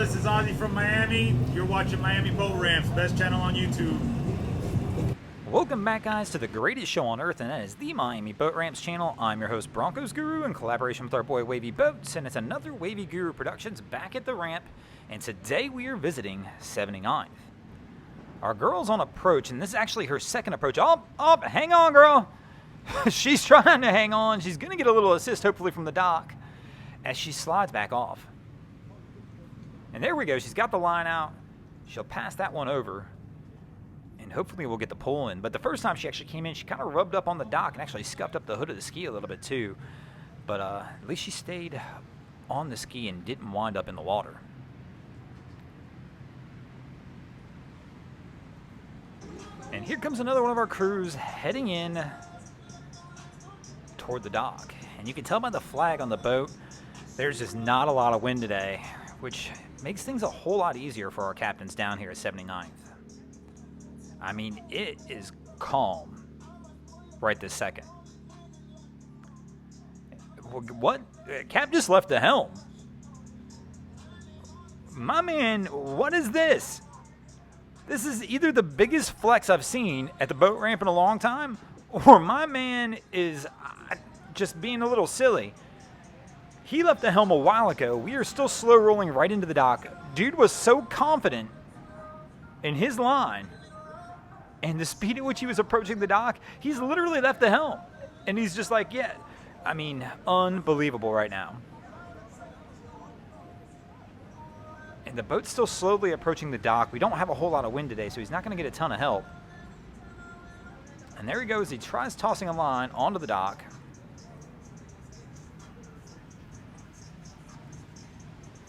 This is Ozzy from Miami. You're watching Miami Boat Ramps, best channel on YouTube. Welcome back, guys, to the greatest show on earth, and that is the Miami Boat Ramps channel. I'm your host, Broncos Guru, in collaboration with our boy Wavy Boats, and it's another Wavy Guru Productions back at the ramp, and today we are visiting 79th. Our girl's on approach, and this is actually her second approach. Oh, hang on, girl. She's trying to hang on. She's going to get a little assist, hopefully, from the dock as she slides back off. And there we go. She's got the line out. She'll pass that one over, and hopefully we'll get the pull in. But the first time she actually came in, she kind of rubbed up on the dock and actually scuffed up the hood of the ski a little bit too. But at least she stayed on the ski and didn't wind up in the water. And here comes another one of our crews heading in toward the dock. And you can tell by the flag on the boat, there's just not a lot of wind today, which makes things a whole lot easier for our captains down here at 79th. I mean, it is calm right this second. What? Cap just left the helm. My man, what is this? This is either the biggest flex I've seen at the boat ramp in a long time, or my man is just being a little silly. He left the helm a while ago. We are still slow rolling right into the dock. Dude was so confident in his line and the speed at which he was approaching the dock, he's literally left the helm. And he's just like, yeah, I mean, unbelievable right now. And the boat's still slowly approaching the dock. We don't have a whole lot of wind today, so he's not going to get a ton of help. And there he goes. He tries tossing a line onto the dock.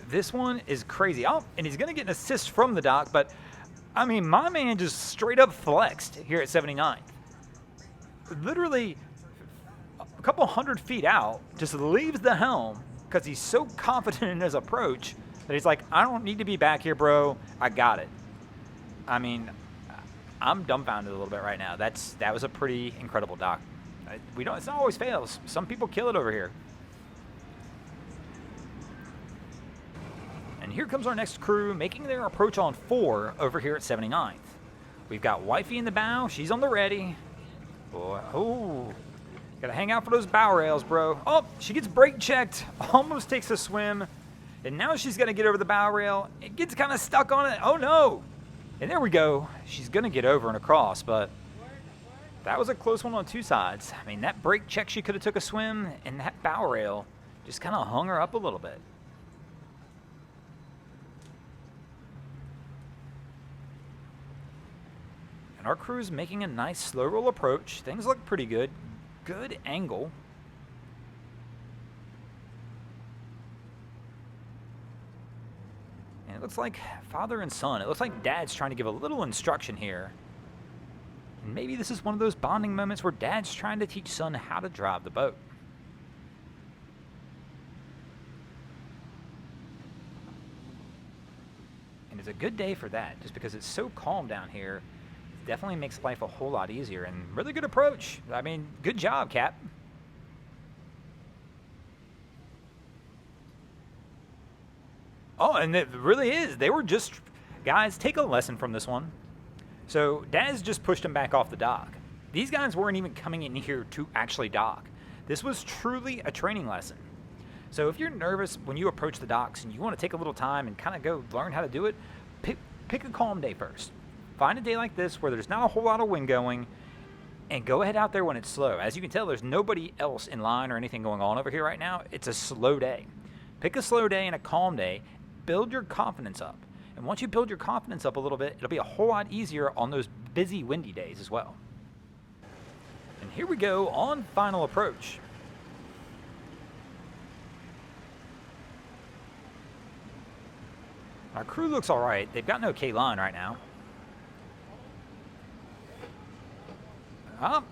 This one is crazy. Oh, and he's going to get an assist from the dock, but, I mean, my man just straight up flexed here at 79th. Literally a couple hundred feet out, just leaves the helm because he's so confident in his approach that he's like, I don't need to be back here, bro. I got it. I mean, I'm dumbfounded a little bit right now. That was a pretty incredible dock. It's not always fails. Some people kill it over here. And here comes our next crew making their approach on 4 over here at 79th. We've got Wifey in the bow. She's on the ready. Oh, gotta hang out for those bow rails, bro. Oh, she gets brake checked. Almost takes a swim. And now she's gonna get over the bow rail. It gets kind of stuck on it. Oh no. And there we go. She's gonna get over and across, but that was a close one on 2 sides. I mean, that brake check, she could have took a swim, and that bow rail just kind of hung her up a little bit. And our crew's making a nice slow roll approach. Things look pretty good. Good angle. And it looks like father and son. It looks like dad's trying to give a little instruction here. And maybe this is one of those bonding moments where dad's trying to teach son how to drive the boat. And it's a good day for that, just because it's so calm down here. Definitely makes life a whole lot easier, and really good approach. I mean, good job, Cap. Oh, and it really is. They were just, guys, take a lesson from this one. So Daz just pushed him back off the dock. These guys weren't even coming in here to actually dock. This was truly a training lesson. So if you're nervous when you approach the docks and you want to take a little time and kind of go learn how to do it, pick a calm day first. Find a day like this where there's not a whole lot of wind going, and go ahead out there when it's slow. As you can tell, there's nobody else in line or anything going on over here right now. It's a slow day. Pick a slow day and a calm day. Build your confidence up. And once you build your confidence up a little bit, it'll be a whole lot easier on those busy, windy days as well. And here we go on final approach. Our crew looks all right. They've got no K line right now.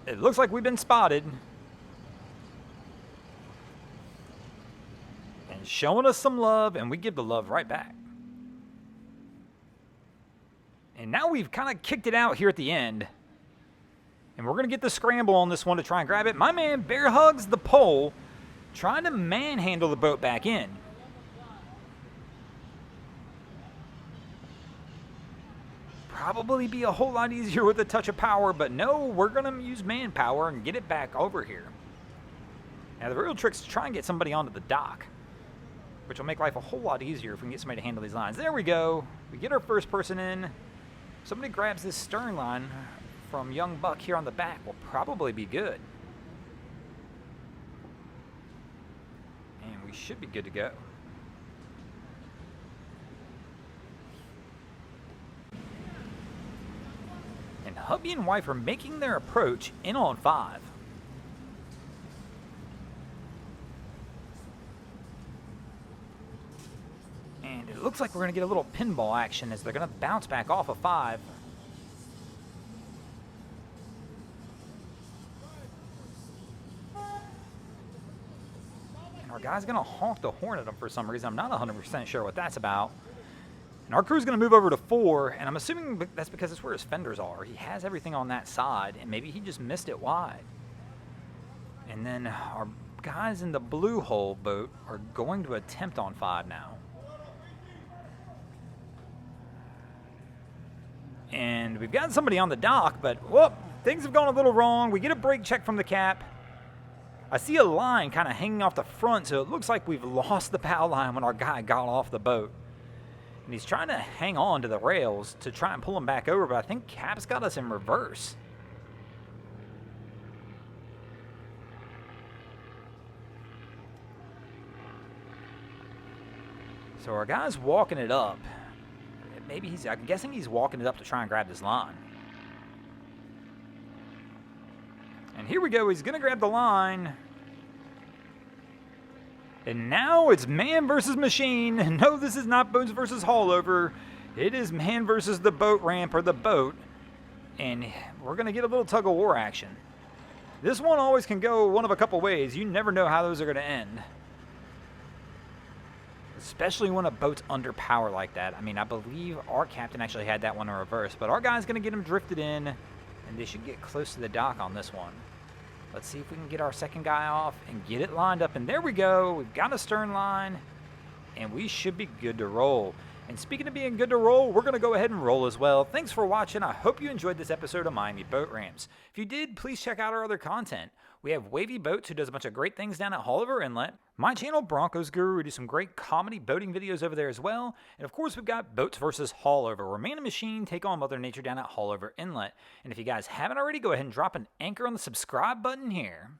It looks like we've been spotted. And showing us some love, and we give the love right back. And now we've kind of kicked it out here at the end. And we're going to get the scramble on this one to try and grab it. My man bear hugs the pole, trying to manhandle the boat back in. probably be a whole lot easier with a touch of power, but no, we're going to use manpower and get it back over here. Now, the real trick is to try and get somebody onto the dock, which will make life a whole lot easier if we can get somebody to handle these lines. There we go. We get our first person in. Somebody grabs this stern line from young Buck here on the back will probably be good. And we should be good to go. And hubby and wife are making their approach in on 5. And it looks like we're going to get a little pinball action as they're going to bounce back off of 5. And our guy's going to honk the horn at him for some reason. I'm not 100% sure what that's about. And our crew's going to move over to 4, and I'm assuming that's because it's where his fenders are. He has everything on that side, and maybe he just missed it wide. And then our guys in the blue hole boat are going to attempt on 5 now. And we've got somebody on the dock, but whoop, things have gone a little wrong. We get a brake check from the cap. I see a line kind of hanging off the front, so it looks like we've lost the bow line when our guy got off the boat. And he's trying to hang on to the rails to try and pull him back over, but I think Cap's got us in reverse. So our guy's walking it up. Maybe I'm guessing he's walking it up to try and grab this line. And here we go, he's gonna grab the line. And now it's man versus machine. No, this is not boats versus haulover. It is man versus the boat ramp or the boat. And we're gonna get a little tug of war action. This one always can go one of a couple ways. You never know how those are gonna end. Especially when a boat's under power like that. I mean, I believe our captain actually had that one in reverse, but our guy's gonna get him drifted in, and they should get close to the dock on this one. Let's see if we can get our second guy off and get it lined up, and there we go. We've got a stern line, and we should be good to roll. And speaking of being good to roll, we're gonna go ahead and roll as well. Thanks for watching. I hope you enjoyed this episode of Miami Boat Ramps. If you did, please check out our other content. We have Wavy Boats, who does a bunch of great things down at Haulover Inlet. My channel, Broncos Guru, we do some great comedy boating videos over there as well. And of course, we've got Boats versus Haulover, where man and machine take on Mother Nature down at Haulover Inlet. And if you guys haven't already, go ahead and drop an anchor on the subscribe button here.